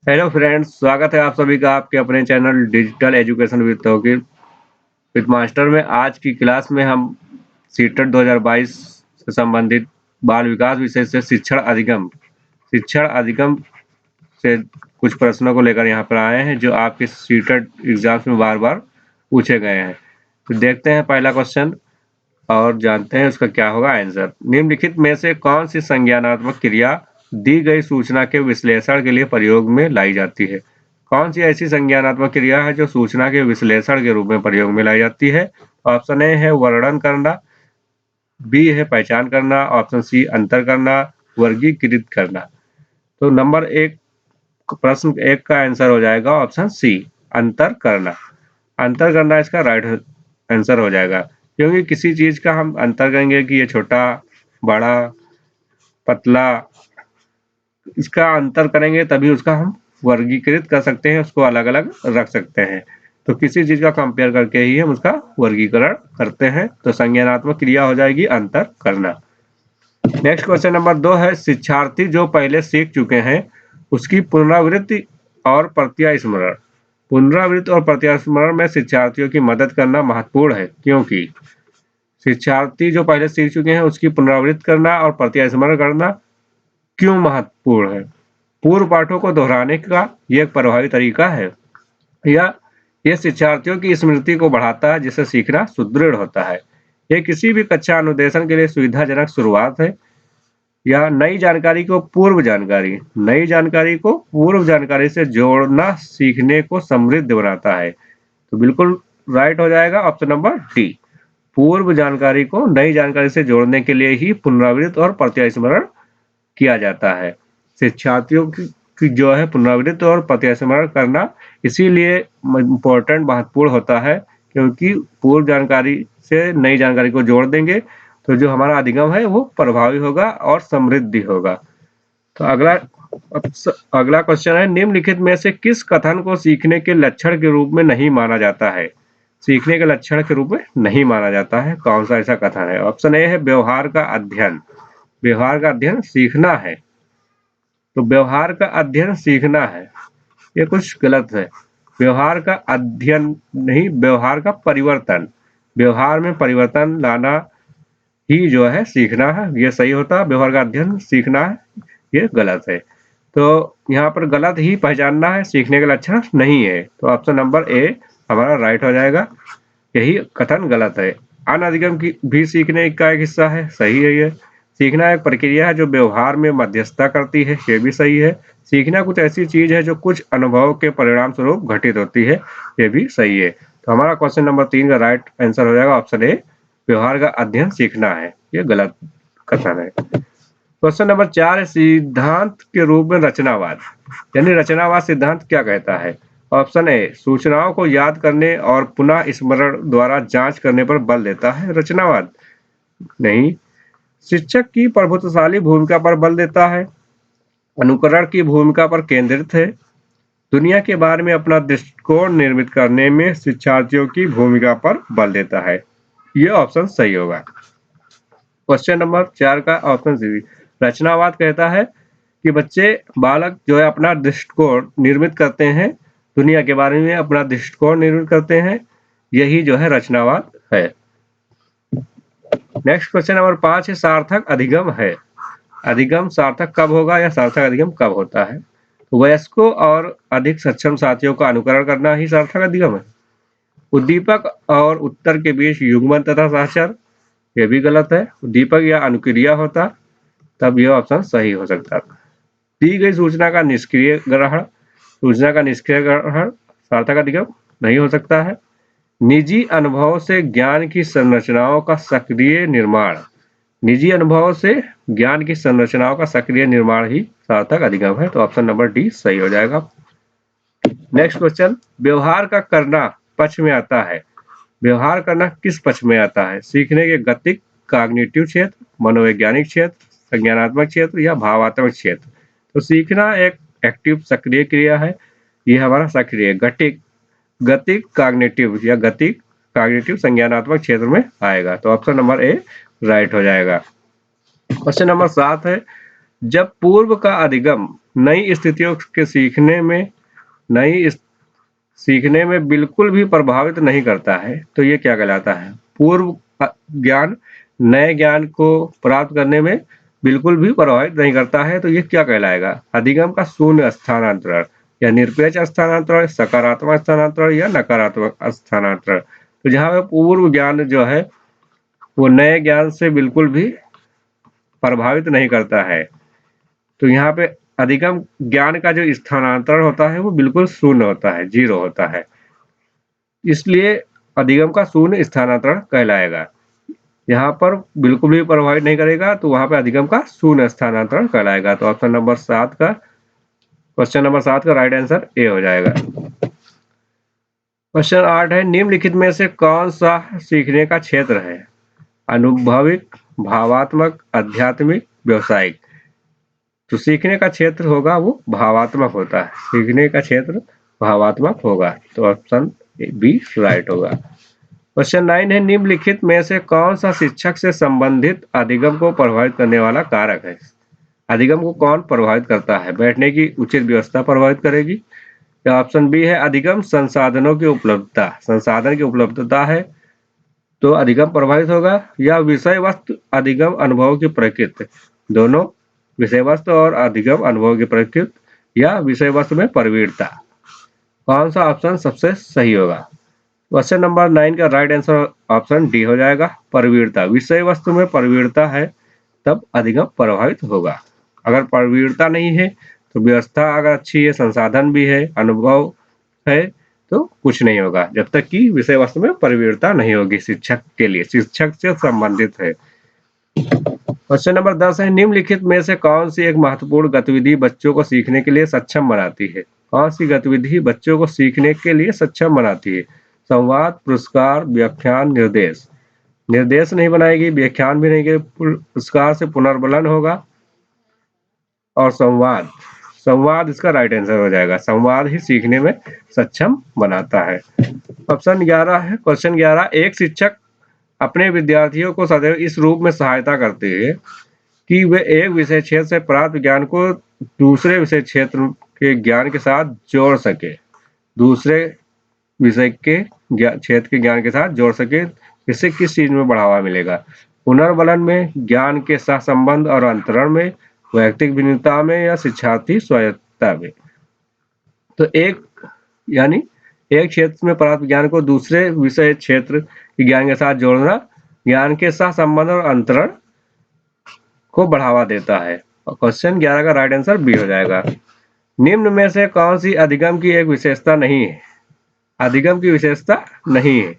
Hello friends, स्वागत है आप सभी का आपके अपने channel digital education with Tauqeer with master में। आज की क्लास में हम सीटेट 2022 से संबंधित बाल विकास विषय से शिक्षण अधिगम से कुछ प्रश्नों को लेकर यहाँ पर आए हैं जो आपके सीटेट एग्जाम्स में बार बार पूछे गए हैं। तो देखते हैं पहला क्वेश्चन और जानते हैं उसका क्या होगा आंसर। निम्नलिखित में से कौन सी संज्ञानात्मक क्रिया दी गई सूचना के विश्लेषण के लिए प्रयोग में लाई जाती है? कौन सी ऐसी संज्ञानात्मक क्रिया है जो सूचना के विश्लेषण के रूप में प्रयोग में लाई जाती है? ऑप्शन ए है वर्णन करना, बी है पहचान करना, ऑप्शन सी अंतर करना, वर्गीकृत करना। तो नंबर एक, प्रश्न एक का आंसर हो जाएगा ऑप्शन सी, अंतर करना। अंतर करना इसका राइट आंसर हो जाएगा, क्योंकि किसी चीज का हम अंतर करेंगे कि ये छोटा, बड़ा, पतला, इसका अंतर करेंगे तभी उसका हम वर्गीकृत कर सकते हैं, उसको अलग अलग रख सकते हैं। तो किसी चीज का कंपेयर करके ही हम उसका वर्गीकरण करते हैं। तो संज्ञानात्मक क्रिया हो जाएगी अंतर करना। नेक्स्ट क्वेश्चन नंबर 2 है, शिक्षार्थी जो पहले सीख चुके हैं उसकी पुनरावृत्ति और प्रत्यास्मरण। पुनरावृत्ति और प्रत्यास्मरण में शिक्षार्थियों की मदद करना महत्वपूर्ण है, क्योंकि शिक्षार्थी जो पहले सीख चुके हैं उसकी पुनरावृत्ति करना और प्रत्यास्मरण करना क्यों महत्वपूर्ण है? पूर्व पाठों को दोहराने का ये एक प्रभावी तरीका है, या यह शिक्षार्थियों की स्मृति को बढ़ाता है जिससे सीखना सुदृढ़ होता है। यह किसी भी कक्षा अनुदेशन के लिए सुविधाजनक शुरुआत है, या नई जानकारी को पूर्व जानकारी से जोड़ना सीखने को समृद्ध बनाता है। तो बिल्कुल राइट हो जाएगा ऑप्शन नंबर डी, पूर्व जानकारी को नई जानकारी से जोड़ने के लिए ही पुनरावृत्ति और प्रत्यास्मरण किया जाता है। शिक्षार्थियों की जो है पुनरावृत्ति और प्रत्यास्मरण करना इसीलिए इम्पोर्टेंट महत्वपूर्ण होता है, क्योंकि पूर्व जानकारी से नई जानकारी को जोड़ देंगे तो जो हमारा अधिगम है वो प्रभावी होगा और समृद्धि होगा। तो अगला क्वेश्चन है, निम्नलिखित में से किस कथन को सीखने के लक्षण के रूप में नहीं माना जाता है? सीखने के लक्षण के रूप में नहीं माना जाता है, कौन सा ऐसा कथन है? ऑप्शन ए है व्यवहार का अध्ययन। व्यवहार का अध्ययन सीखना है, तो व्यवहार का अध्ययन सीखना है, ये कुछ गलत है। व्यवहार का अध्ययन नहीं, व्यवहार का परिवर्तन, व्यवहार में परिवर्तन लाना ही जो है सीखना है, ये सही होता है। व्यवहार का अध्ययन सीखना है, ये गलत है। तो यहाँ पर गलत ही पहचानना है, सीखने का लक्षण नहीं है। तो ऑप्शन नंबर ए हमारा राइट हो जाएगा, यही कथन गलत है। अनधिगम की भी सीखने का एक हिस्सा है, सही है। ये सीखना एक प्रक्रिया है जो व्यवहार में मध्यस्थता करती है, ये भी सही है। सीखना कुछ ऐसी चीज है जो कुछ अनुभव के परिणाम स्वरूप घटित होती है, ये भी सही है। तो हमारा क्वेश्चन नंबर 3 का राइट आंसर हो जाएगा ऑप्शन ए, व्यवहार का अध्ययन सीखना है, ये गलत कथन है। क्वेश्चन नंबर 4 है, सिद्धांत के रूप में रचनावाद। यानी रचनावाद सिद्धांत क्या कहता है? ऑप्शन ए, सूचनाओं को याद करने और पुनः स्मरण द्वारा जांच करने पर बल देता है रचनावाद। नहीं। शिक्षक की प्रभुत्वशाली भूमिका पर बल देता है, अनुकरण की भूमिका पर केंद्रित है, दुनिया के बारे में अपना दृष्टिकोण निर्मित करने में शिक्षार्थियों की भूमिका पर बल देता है। ये ऑप्शन सही होगा। क्वेश्चन नंबर 4 का ऑप्शन सी, रचनावाद कहता है कि बालक जो है अपना दृष्टिकोण निर्मित करते हैं, दुनिया के बारे में अपना दृष्टिकोण निर्मित करते हैं, यही जो है रचनावाद है। नेक्स्ट क्वेश्चन नंबर 5 है, सार्थक अधिगम है। अधिगम सार्थक कब होगा या सार्थक अधिगम कब होता है? वयस्कों और अधिक सक्षम साथियों का अनुकरण करना ही सार्थक अधिगम है। उद्दीपक और उत्तर के बीच युग्मन तथा सहचर, ये भी गलत है। उद्दीपक या अनुक्रिया होता तब यह ऑप्शन सही हो सकता था। दी गई सूचना का निष्क्रिय ग्रहण, सूचना का निष्क्रिय ग्रहण सार्थक अधिगम नहीं हो सकता है। निजी अनुभव से ज्ञान की संरचनाओं का सक्रिय निर्माण, निजी अनुभव से ज्ञान की संरचनाओं का सक्रिय निर्माण ही सार्थक अधिगम है। तो ऑप्शन नंबर डी सही हो जाएगा। नेक्स्ट क्वेश्चन, व्यवहार का करना पक्ष में आता है। व्यवहार करना किस पक्ष में आता है? सीखने के गतिक, कॉग्निटिव क्षेत्र, मनोवैज्ञानिक क्षेत्र, संज्ञानात्मक क्षेत्र या भावात्मक क्षेत्र। तो सीखना एक एक्टिव सक्रिय क्रिया है, ये हमारा सक्रिय गतिक कॉग्निटिव या गतिक कॉग्निटिव संज्ञानात्मक क्षेत्र में आएगा। तो ऑप्शन नंबर ए राइट हो जाएगा। क्वेश्चन नंबर 7 है, जब पूर्व का अधिगम नई स्थितियों के सीखने में बिल्कुल भी प्रभावित नहीं करता है तो ये क्या कहलाता है? पूर्व ज्ञान नए ज्ञान को प्राप्त करने में बिल्कुल भी प्रभावित नहीं करता है तो ये क्या कहलाएगा? अधिगम का शून्य स्थानांतरण या निरपेक्ष स्थानांतरण, सकारात्मक स्थानांतरण या नकारात्मक स्थानांतरण। तो जहाँ पे पूर्व ज्ञान जो है वो नए ज्ञान से बिल्कुल भी प्रभावित नहीं करता है तो यहाँ पे अधिगम ज्ञान का जो स्थानांतरण होता है वो बिल्कुल शून्य होता है, 0 होता है, इसलिए अधिगम का शून्य स्थानांतरण कहलाएगा। यहाँ पर बिल्कुल भी प्रभावित नहीं करेगा तो वहां पे अधिगम का शून्य स्थानांतरण कहलाएगा। तो क्वेश्चन नंबर 7 का राइट आंसर ए हो जाएगा। क्वेश्चन 8 है, निम्नलिखित में से कौन सा सीखने का क्षेत्र है? अनुभविक, भावात्मक, आध्यात्मिक, व्यवसायिक। तो सीखने का क्षेत्र होगा वो भावात्मक होता है, सीखने का क्षेत्र भावात्मक होगा, तो ऑप्शन बी राइट होगा। क्वेश्चन 9 है, निम्नलिखित में से कौन सा शिक्षक से संबंधित अधिगम को प्रभावित करने वाला कारक है? अधिगम को कौन प्रभावित करता है? बैठने की उचित व्यवस्था प्रभावित करेगी, या ऑप्शन बी है अधिगम संसाधनों की उपलब्धता, संसाधन की उपलब्धता है तो अधिगम प्रभावित होगा, या विषय वस्तु अधिगम अनुभव की प्रकृति, दोनों विषय वस्तु और अधिगम अनुभव की प्रकृति या विषय वस्तु में प्रवीणता। कौन सा ऑप्शन सबसे सही होगा? क्वेश्चन नंबर 9 का राइट आंसर ऑप्शन डी हो जाएगा, प्रवीणता। विषय वस्तु में प्रवीणता है तब अधिगम प्रभावित होगा। अगर प्रवीणता नहीं है तो व्यवस्था अगर अच्छी है, संसाधन भी है, अनुभव है तो कुछ नहीं होगा, जब तक कि विषय वस्तु में प्रवीणता नहीं होगी शिक्षक के लिए, शिक्षक से संबंधित है। क्वेश्चन नंबर 10 है, निम्नलिखित में से कौन सी एक महत्वपूर्ण गतिविधि बच्चों को सीखने के लिए सक्षम बनाती है? कौन सी गतिविधि बच्चों को सीखने के लिए सक्षम बनाती है? संवाद, पुरस्कार, व्याख्यान, निर्देश। निर्देश नहीं बनाएगी, व्याख्यान भी नहीं, पुरस्कार से पुनर्बलन होगा, और संवाद इसका राइट आंसर हो जाएगा। संवाद ही सीखने में सक्षम बनाता है। ऑप्शन 11 है, क्वेश्चन 11, एक शिक्षक अपने विद्यार्थियों को सदैव इस रूप में सहायता करते हैं कि वे एक विषय क्षेत्र से प्राप्त ज्ञान को दूसरे विषय क्षेत्र के ज्ञान के साथ जोड़ सके, दूसरे विषय के क्षेत्र के ज्ञान के साथ जोड़ सके। इससे किस चीज में बढ़ावा मिलेगा? पुनर्बलन में, ज्ञान के सहसंबंध और अंतरण में, वैयक्तिक भिन्नता में, या शिक्षार्थी स्वायत्तता में। तो एक क्षेत्र में प्राप्त ज्ञान को दूसरे विषय क्षेत्र के ज्ञान के साथ जोड़ना ज्ञान के सहसंबंध और अंतरण को बढ़ावा देता है। और क्वेश्चन 11 का राइट आंसर बी हो जाएगा। निम्न में से कौन सी अधिगम की एक विशेषता नहीं है? अधिगम की विशेषता नहीं है।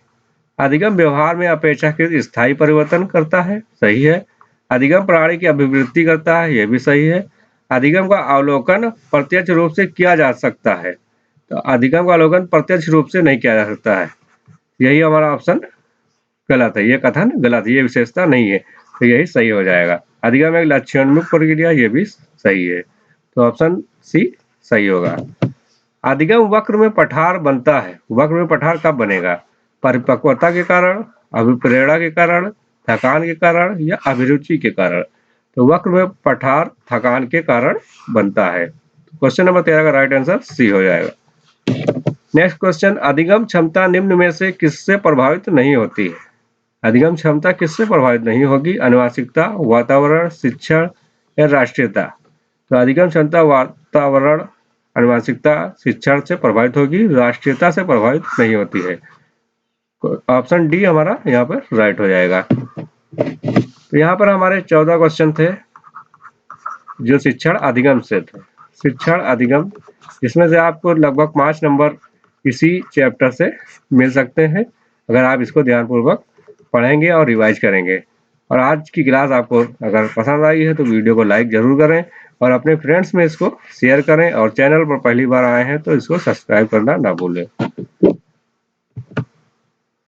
अधिगम व्यवहार में अपेक्षाकृत स्थायी परिवर्तन करता है, सही है। अधिगम प्राणी की अभिवृद्धि करता है, यह भी सही है। अधिगम का अवलोकन प्रत्यक्ष रूप से किया जा सकता है, तो अधिगम का अवलोकन प्रत्यक्ष रूप से नहीं किया जा सकता है, यही हमारा ऑप्शन गलत है, ये कथन गलत है, ये विशेषता नहीं है, तो यही सही हो जाएगा। अधिगम एक लक्ष्योन्मुख प्रक्रिया, ये भी सही है, तो ऑप्शन सी सही होगा। अधिगम वक्र में पठार बनता है, वक्र में पठार कब बनेगा? परिपक्वता के कारण, अभिप्रेरणा के कारण, थकान के कारण, या अभिरुचि के कारण। तो वक्र में पठार थकान के कारण बनता है। क्वेश्चन नंबर 13 का राइट आंसर सी हो जाएगा। नेक्स्ट क्वेश्चन, अधिगम क्षमता निम्न में से किससे प्रभावित नहीं होती है? अधिगम क्षमता किससे प्रभावित नहीं होगी? आनुवांशिकता, वातावरण, शिक्षण, या राष्ट्रीयता। तो अधिगम क्षमता वातावरण, आनुवांशिकता, शिक्षण से प्रभावित होगी, राष्ट्रीयता से प्रभावित नहीं होती है। ऑप्शन डी हमारा यहाँ पर राइट हो जाएगा। तो यहाँ पर हमारे 14 क्वेश्चन थे जो शिक्षण अधिगम से थे। शिक्षण अधिगम, इसमें से आपको लगभग 5 नंबर इसी चैप्टर से मिल सकते हैं अगर आप इसको ध्यानपूर्वक पढ़ेंगे और रिवाइज करेंगे। और आज की क्लास आपको अगर पसंद आई है तो वीडियो को लाइक जरूर करें और अपने फ्रेंड्स में इसको शेयर करें, और चैनल पर पहली बार आए हैं तो इसको सब्सक्राइब करना ना भूलें।